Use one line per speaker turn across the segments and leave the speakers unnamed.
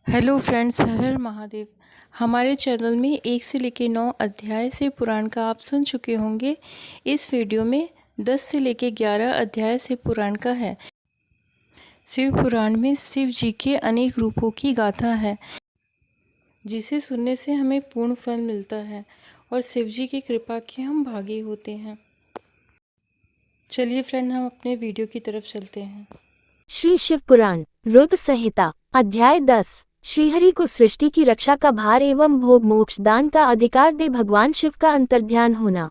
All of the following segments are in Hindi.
हेलो फ्रेंड्स, हर हर महादेव। हमारे चैनल में 1 से लेकर 9 अध्याय से पुराण का आप सुन चुके होंगे। इस वीडियो में 10 से लेकर 11 अध्याय से पुराण का है। शिव पुराण में शिव जी के अनेक रूपों की गाथा है, जिसे सुनने से हमें पूर्ण फल मिलता है और शिव जी की कृपा के हम भागी होते हैं। चलिए फ्रेंड, हम अपने वीडियो की तरफ चलते हैं।
श्री शिव पुराण रुद्र संहिता अध्याय 10। श्रीहरि को सृष्टि की रक्षा का भार एवं भोग मोक्ष दान का अधिकार दे भगवान शिव का अंतर्ध्यान होना।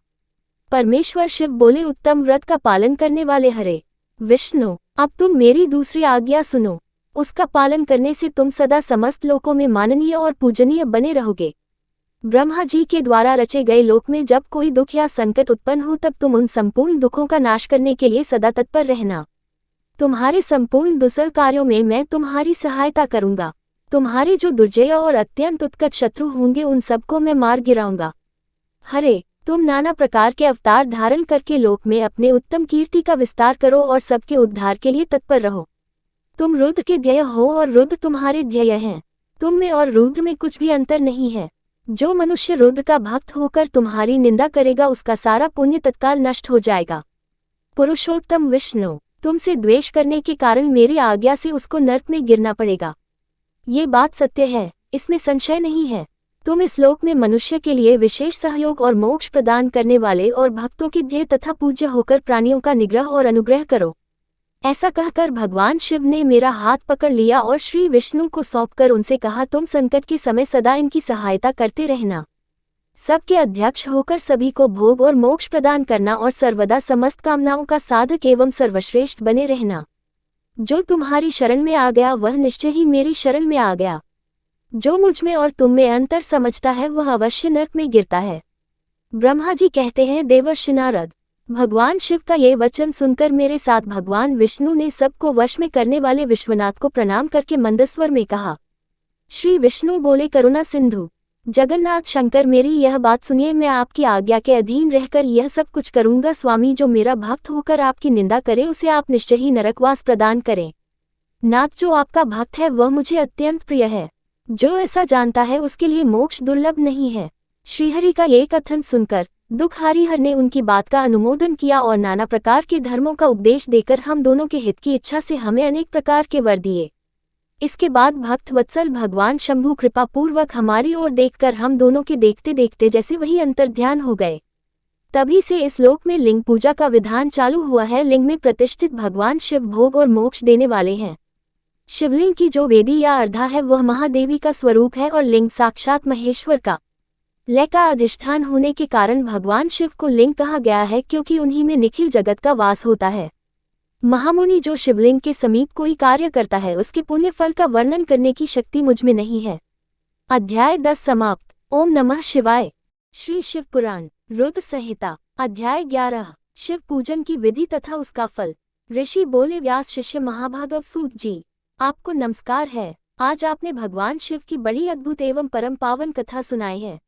परमेश्वर शिव बोले, उत्तम व्रत का पालन करने वाले हरे विष्णु, अब तुम मेरी दूसरी आज्ञा सुनो। उसका पालन करने से तुम सदा समस्त लोकों में माननीय और पूजनीय बने रहोगे। ब्रह्मा जी के द्वारा रचे गए लोक में जब कोई दुख या संकट उत्पन्न हो तब तुम उन संपूर्ण दुखों का नाश करने के लिए सदा तत्पर रहना। तुम्हारे संपूर्ण दुस्सह कार्यों में मैं तुम्हारी सहायता करूंगा। तुम्हारे जो दुर्जय और अत्यंत उत्कट शत्रु होंगे उन सबको मैं मार गिराऊंगा। हरे, तुम नाना प्रकार के अवतार धारण करके लोक में अपने उत्तम कीर्ति का विस्तार करो और सबके उद्धार के लिए तत्पर रहो। तुम रुद्र के ध्येय हो और रुद्र तुम्हारे ध्येय हैं। तुम में और रुद्र में कुछ भी अंतर नहीं है। जो मनुष्य रुद्र का भक्त होकर तुम्हारी निंदा करेगा उसका सारा पुण्य तत्काल नष्ट हो जाएगा। पुरुषोत्तम विष्णु, तुमसे द्वेष करने के कारण मेरी आज्ञा से उसको नर्क में गिरना पड़ेगा। ये बात सत्य है, इसमें संशय नहीं है। तुम इस लोक में मनुष्य के लिए विशेष सहयोग और मोक्ष प्रदान करने वाले और भक्तों के ध्येय तथा पूज्य होकर प्राणियों का निग्रह और अनुग्रह करो। ऐसा कहकर भगवान शिव ने मेरा हाथ पकड़ लिया और श्री विष्णु को सौंपकर उनसे कहा, तुम संकट के समय सदा इनकी सहायता करते रहना। सबके अध्यक्ष होकर सभी को भोग और मोक्ष प्रदान करना और सर्वदा समस्त कामनाओं का साधक एवं सर्वश्रेष्ठ बने रहना। जो तुम्हारी शरण में आ गया वह निश्चय ही मेरी शरण में आ गया। जो मुझ में और तुम में अंतर समझता है वह अवश्य नरक में गिरता है। ब्रह्मा जी कहते हैं, देवर्षि नारद, भगवान शिव का ये वचन सुनकर मेरे साथ भगवान विष्णु ने सबको वश में करने वाले विश्वनाथ को प्रणाम करके मंदस्वर में कहा। श्री विष्णु बोले, करुणा सिंधु जगन्नाथ शंकर, मेरी यह बात सुनिए। मैं आपकी आज्ञा के अधीन रहकर यह सब कुछ करूंगा। स्वामी, जो मेरा भक्त होकर आपकी निंदा करे उसे आप निश्चय ही नरकवास प्रदान करें। नाथ, जो आपका भक्त है वह मुझे अत्यंत प्रिय है। जो ऐसा जानता है उसके लिए मोक्ष दुर्लभ नहीं है। श्रीहरि का ये कथन सुनकर दुखहारी हर ने उनकी बात का अनुमोदन किया और नाना प्रकार के धर्मों का उपदेश देकर हम दोनों के हित की इच्छा से हमें अनेक प्रकार के वर दिए। इसके बाद भक्त वत्सल भगवान शंभु कृपा पूर्वक हमारी ओर देखकर हम दोनों के देखते देखते जैसे वही अंतर्ध्यान हो गए। तभी से इस लोक में लिंग पूजा का विधान चालू हुआ है। लिंग में प्रतिष्ठित भगवान शिव भोग और मोक्ष देने वाले हैं। शिवलिंग की जो वेदी या अर्धा है वह महादेवी का स्वरूप है और लिंग साक्षात महेश्वर का लय का अधिष्ठान होने के कारण भगवान शिव को लिंग कहा गया है, क्योंकि उन्हीं में निखिल जगत का वास होता है। महामुनि, जो शिवलिंग के समीप कोई कार्य करता है उसके पुण्य फल का वर्णन करने की शक्ति मुझ में नहीं है। अध्याय 10 समाप्त। ओम नमः शिवाय। श्री शिव पुराण रुद्र संहिता अध्याय 11। शिव पूजन की विधि तथा उसका फल। ऋषि बोले, व्यास शिष्य महाभागव सूत जी, आपको नमस्कार है। आज आपने भगवान शिव की बड़ी अद्भुत एवं परम पावन कथा सुनाई है।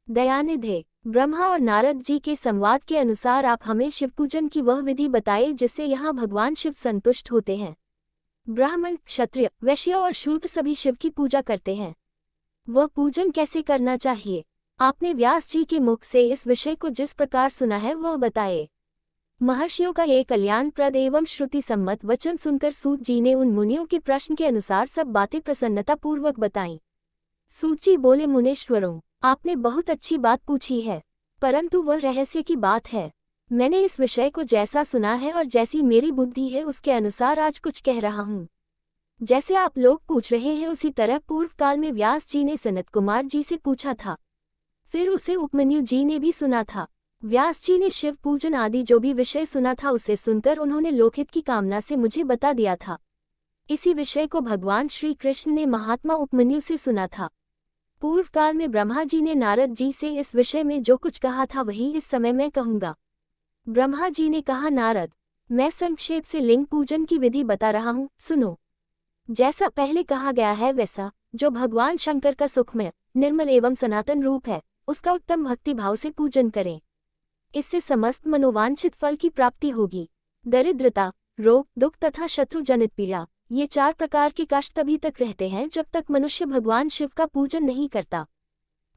दयानिधे, ब्रह्मा और नारद जी के संवाद के अनुसार आप हमें शिव पूजन की वह विधि बताइए जिससे यहाँ भगवान शिव संतुष्ट होते हैं। ब्राह्मण, क्षत्रिय, वैश्य और शूद्र सभी शिव की पूजा करते हैं। वह पूजन कैसे करना चाहिए? आपने व्यास जी के मुख से इस विषय को जिस प्रकार सुना है वह बताए। महर्षियों का ये कल्याणप्रद एवं श्रुति सम्मत वचन सुनकर सूत जी ने उन मुनियों के प्रश्न के अनुसार सब बातें प्रसन्नता पूर्वक बताईं। सूत जी बोले, मुनीश्वरों, आपने बहुत अच्छी बात पूछी है, परंतु वह रहस्य की बात है। मैंने इस विषय को जैसा सुना है और जैसी मेरी बुद्धि है उसके अनुसार आज कुछ कह रहा हूँ। जैसे आप लोग पूछ रहे हैं उसी तरह पूर्व काल में व्यास जी ने सनत कुमार जी से पूछा था, फिर उसे उपमन्यु जी ने भी सुना था। व्यास जी ने शिव पूजन आदि जो भी विषय सुना था उसे सुनकर उन्होंने लोकहित की कामना से मुझे बता दिया था। इसी विषय को भगवान श्री कृष्ण ने महात्मा उपमन्यु से सुना था। पूर्व काल में ब्रह्मा जी ने नारद जी से इस विषय में जो कुछ कहा था वही इस समय मैं कहूँगा। ब्रह्मा जी ने कहा, नारद, मैं संक्षेप से लिंग पूजन की विधि बता रहा हूँ, सुनो। जैसा पहले कहा गया है वैसा जो भगवान शंकर का सुखमय, निर्मल एवं सनातन रूप है उसका उत्तम भक्ति भाव से पूजन करें। इससे समस्त मनोवांछित फल की प्राप्ति होगी। दरिद्रता, रोग, दुख तथा शत्रु जनित पीड़ा ये 4 प्रकार के कष्ट तभी तक रहते हैं जब तक मनुष्य भगवान शिव का पूजन नहीं करता।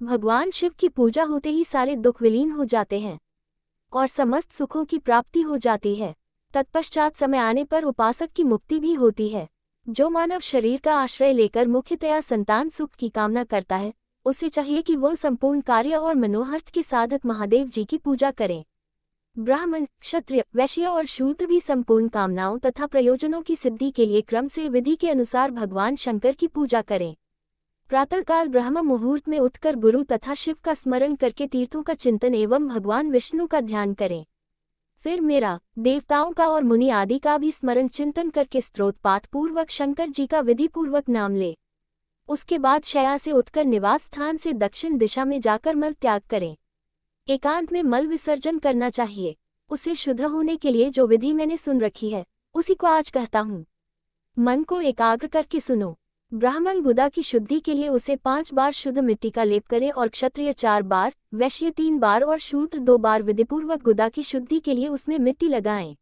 भगवान शिव की पूजा होते ही सारे दुख विलीन हो जाते हैं और समस्त सुखों की प्राप्ति हो जाती है। तत्पश्चात समय आने पर उपासक की मुक्ति भी होती है। जो मानव शरीर का आश्रय लेकर मुख्यतया संतान सुख की कामना करता है, उसे चाहिए कि वह संपूर्ण कार्य और मनोहर्थ के साधक महादेव जी की पूजा करें। ब्राह्मण, क्षत्रिय, वैश्य और शूद्र भी संपूर्ण कामनाओं तथा प्रयोजनों की सिद्धि के लिए क्रम से विधि के अनुसार भगवान शंकर की पूजा करें। प्रातःकाल ब्रह्म मुहूर्त में उठकर गुरु तथा शिव का स्मरण करके तीर्थों का चिंतन एवं भगवान विष्णु का ध्यान करें। फिर मेरा, देवताओं का और मुनि आदि का भी स्मरण चिंतन करके स्तोत्र पाठ पूर्वक शंकर जी का विधि पूर्वक नाम ले। उसके बाद शय्या से उठकर निवास स्थान से दक्षिण दिशा में जाकर मल त्याग करें। एकांत में मल विसर्जन करना चाहिए। उसे शुद्ध होने के लिए जो विधि मैंने सुन रखी है, उसी को आज कहता हूँ। मन को एकाग्र करके सुनो। ब्राह्मण गुदा की शुद्धि के लिए उसे 5 बार शुद्ध मिट्टी का लेप करें और क्षत्रिय 4 बार, वैश्य 3 बार और शूद्र 2 बार विधिपूर्वक गुदा की शुद्धि के लिए उसमें मिट्टी लगाएं।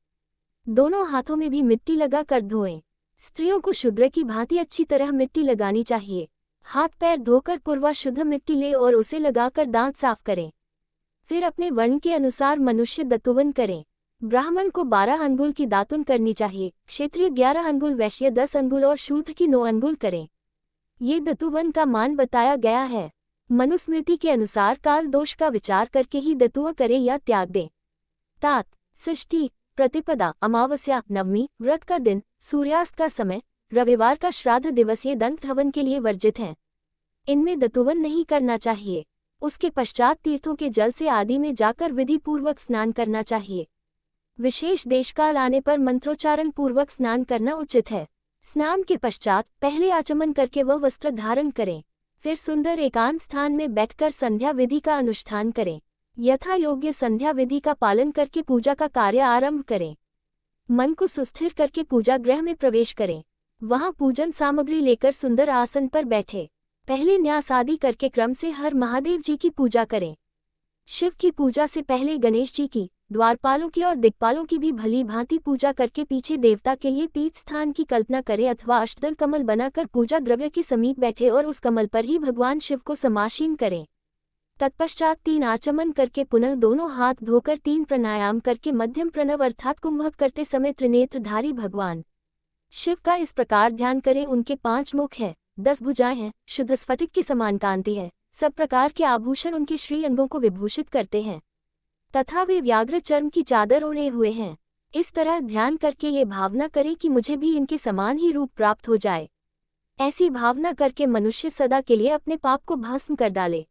दोनों हाथों में भी मिट्टी लगा कर धोएं। स्त्रियों को शूद्र की भांति अच्छी तरह मिट्टी लगानी चाहिए। हाथ पैर धोकर पूर्वा शुद्ध मिट्टी ले और उसे लगाकर दांत साफ करें। फिर अपने वर्ण के अनुसार मनुष्य दतुवन करें। ब्राह्मण को 12 अंगुल की दातुन करनी चाहिए, क्षत्रिय 11 अंगुल, वैश्य 10 अंगुल और शूद्र की 9 अंगुल करें। ये दतुवन का मान बताया गया है। मनुस्मृति के अनुसार काल दोष का विचार करके ही दतुआ करें या त्याग दें। तात, षष्ठी, प्रतिपदा, अमावस्या, नवमी, व्रत का दिन, सूर्यास्त का समय, रविवार का श्राद्ध दिवस ये दंत हवन के लिए वर्जित हैं। इनमें दतुवन नहीं करना चाहिए। उसके पश्चात तीर्थों के जल से आदि में जाकर विधि पूर्वक स्नान करना चाहिए। विशेष देशकाल आने पर मंत्रोच्चारण पूर्वक स्नान करना उचित है। स्नान के पश्चात पहले आचमन करके वह वस्त्र धारण करें। फिर सुंदर एकांत स्थान में बैठकर संध्या विधि का अनुष्ठान करें। यथा योग्य संध्या विधि का पालन करके पूजा का कार्य आरंभ करें। मन को सुस्थिर करके पूजा गृह में प्रवेश करें। वहां पूजन सामग्री लेकर सुंदर आसन पर बैठे। पहले न्यास आदि करके क्रम से हर महादेव जी की पूजा करें। शिव की पूजा से पहले गणेश जी की, द्वारपालों की और दिक्पालों की भी भली भांति पूजा करके पीछे देवता के लिए पीठ स्थान की कल्पना करें अथवा अष्टदल कमल बनाकर पूजा द्रव्य के समीप बैठे और उस कमल पर ही भगवान शिव को समासीन करें। तत्पश्चात 3 आचमन करके पुनः दोनों हाथ धोकर 3 प्राणायाम करके मध्यम प्रणव अर्थात कुंभक करते समय त्रिनेत्रधारी भगवान शिव का इस प्रकार ध्यान करें। उनके 5 मुख हैं, 10 भुजाएं हैं, शुद्ध स्फटिक के समान कांति है, सब प्रकार के आभूषण उनके श्री अंगों को विभूषित करते हैं तथा वे व्याघ्र चर्म की चादर ओढ़े हुए हैं। इस तरह ध्यान करके ये भावना करें कि मुझे भी इनके समान ही रूप प्राप्त हो जाए। ऐसी भावना करके मनुष्य सदा के लिए अपने पाप को भस्म कर डाले।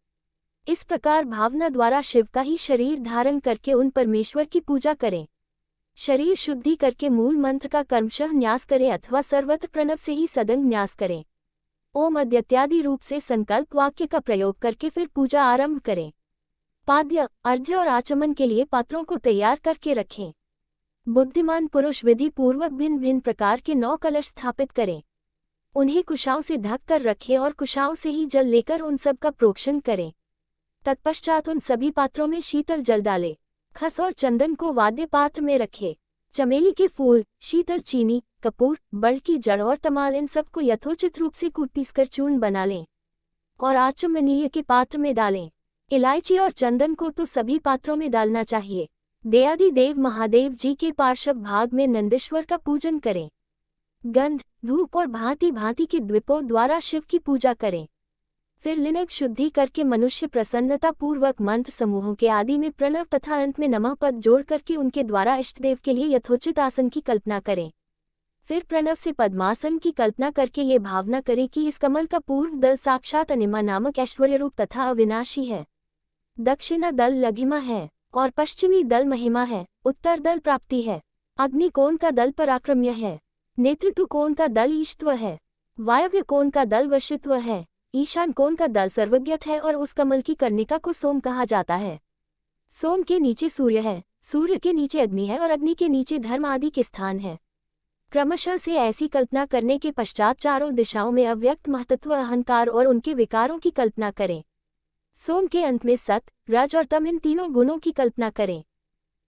इस प्रकार भावना द्वारा शिव का ही शरीर धारण करके उन परमेश्वर की पूजा करें। शरीर शुद्धि करके मूल मंत्र का कर्मशः न्यास करें अथवा सर्वत्र प्रणव से ही सदंग न्यास करें। ओम इत्यादि रूप से संकल्प वाक्य का प्रयोग करके फिर पूजा आरंभ करें। पाद्य, अर्घ्य और आचमन के लिए पात्रों को तैयार करके रखें। बुद्धिमान पुरुष विधि पूर्वक भिन्न भिन्न प्रकार के 9 कलश स्थापित करें। उन्हें कुशाओं से ढक कर रखें और कुशाओं से ही जल लेकर उन सब का प्रोक्षण करें। तत्पश्चात उन सभी पात्रों में शीतल जल डालें। खस और चंदन को वाद्य पात्र में रखें। चमेली के फूल, शीतल चीनी, कपूर, बड़ की जड़ और तमाल इन सबको यथोचित रूप से कूट पीसकर चूर्ण बना लें और आचमनीय के पात्र में डालें। इलायची और चंदन को तो सभी पात्रों में डालना चाहिए। देयादि देव महादेव जी के पार्श्व भाग में नंदीश्वर का पूजन करें। गंध, धूप और भांति भांति के द्वीपों द्वारा शिव की पूजा करें। फिर लिनग शुद्धि करके मनुष्य प्रसन्नता पूर्वक मंत्र समूहों के आदि में प्रणव तथा अंत में नमः पद जोड़ करके उनके द्वारा इष्टदेव के लिए यथोचित आसन की कल्पना करें। फिर प्रणव से पद्मासन की कल्पना करके ये भावना करें कि इस कमल का पूर्व दल साक्षात अनिमा नामक ऐश्वर्य रूप तथा अविनाशी है, दक्षिणा दल लघिमा है और पश्चिमी दल महिमा है, उत्तर दल प्राप्ति है, अग्नि कोण का दल पराक्रम्य है, नेतृत्व कोण का दल ईश्त्व है, वायव्य कोण का दल वशित्व है, ईशान कोण का दल सर्वज्ञत है और उस कमल की कर्णिका को सोम कहा जाता है। सोम के नीचे सूर्य है, सूर्य के नीचे अग्नि है और अग्नि के नीचे धर्म आदि के स्थान है। क्रमशः से ऐसी कल्पना करने के पश्चात चारों दिशाओं में अव्यक्त महतत्व अहंकार और उनके विकारों की कल्पना करें। सोम के अंत में सत, रज और तम इन तीनों गुणों की कल्पना करें।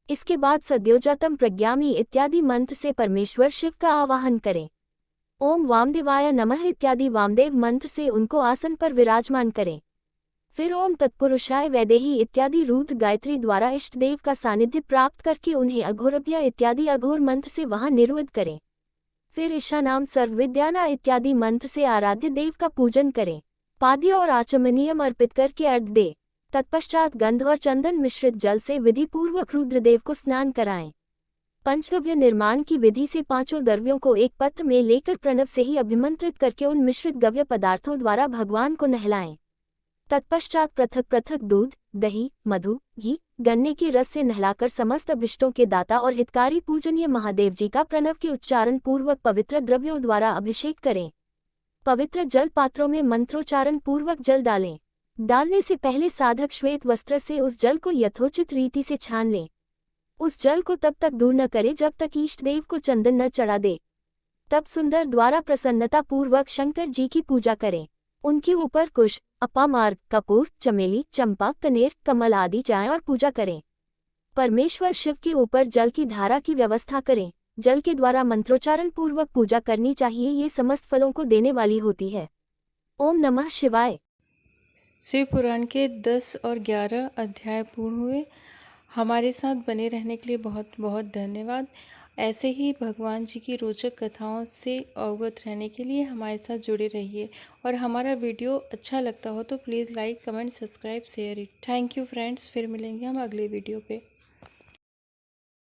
इसके बाद सद्योजातम प्रज्ञामी इत्यादि मंत्र से परमेश्वर शिव का आवाहन करें। ओम वामदेवाय नमः इत्यादि वामदेव मंत्र से उनको आसन पर विराजमान करें। फिर ओम तत्पुरुषाय वैदेही इत्यादि रुद्र गायत्री द्वारा इष्ट देव का सानिध्य प्राप्त करके उन्हें अघोरभ्य इत्यादि अघोर मंत्र से वहां निरुद्ध करें। फिर ईशानाम सर्वविद्याना इत्यादि मंत्र से आराध्य देव का पूजन करें। पाद्य और आचमनीयम अर्पित करके अर्घ्य दे। तत्पश्चात गंध और चंदन मिश्रित जल से विधि पूर्वक रुद्रदेव को स्नान कराएं। पंचगव्य निर्माण की विधि से 5 द्रव्यों को एक पत्र में लेकर प्रणव से ही अभिमंत्रित करके उन मिश्रित गव्य पदार्थों द्वारा भगवान को नहलाएं। तत्पश्चात पृथक पृथक दूध, दही, मधु, घी, गन्ने के रस से नहलाकर समस्त अभिष्टों के दाता और हितकारी पूजनीय महादेव जी का प्रणव के उच्चारण पूर्वक पवित्र द्रव्यों द्वारा अभिषेक करें। पवित्र जल पात्रों में मंत्रोच्चारण पूर्वक जल डालें। डालने से पहले साधक श्वेत वस्त्र से उस जल को यथोचित रीति से छान लें। उस जल को तब तक दूर न करे जब तक इष्ट देव को चंदन न चढ़ा दे। तब सुंदर द्वारा प्रसन्नता पूर्वक शंकर जी की पूजा करें। उनके ऊपर कुश, अपामार्ग, कपूर, चमेली, चंपा, कनेर, कमल आदि जाएं और पूजा करें। परमेश्वर शिव के ऊपर जल की धारा की व्यवस्था करें। जल के द्वारा मंत्रोच्चारण पूर्वक पूजा करनी चाहिए। ये समस्त फलों को देने वाली होती है। ओम नमः शिवाय।
शिव पुराण के 10 और 11 अध्याय पूर्ण हुए। हमारे साथ बने रहने के लिए बहुत बहुत धन्यवाद। ऐसे ही भगवान जी की रोचक कथाओं से अवगत रहने के लिए हमारे साथ जुड़े रहिए। और हमारा वीडियो अच्छा लगता हो तो please like, comment, subscribe, share it. Thank you friends. फिर मिलेंगे हम अगले वीडियो पे।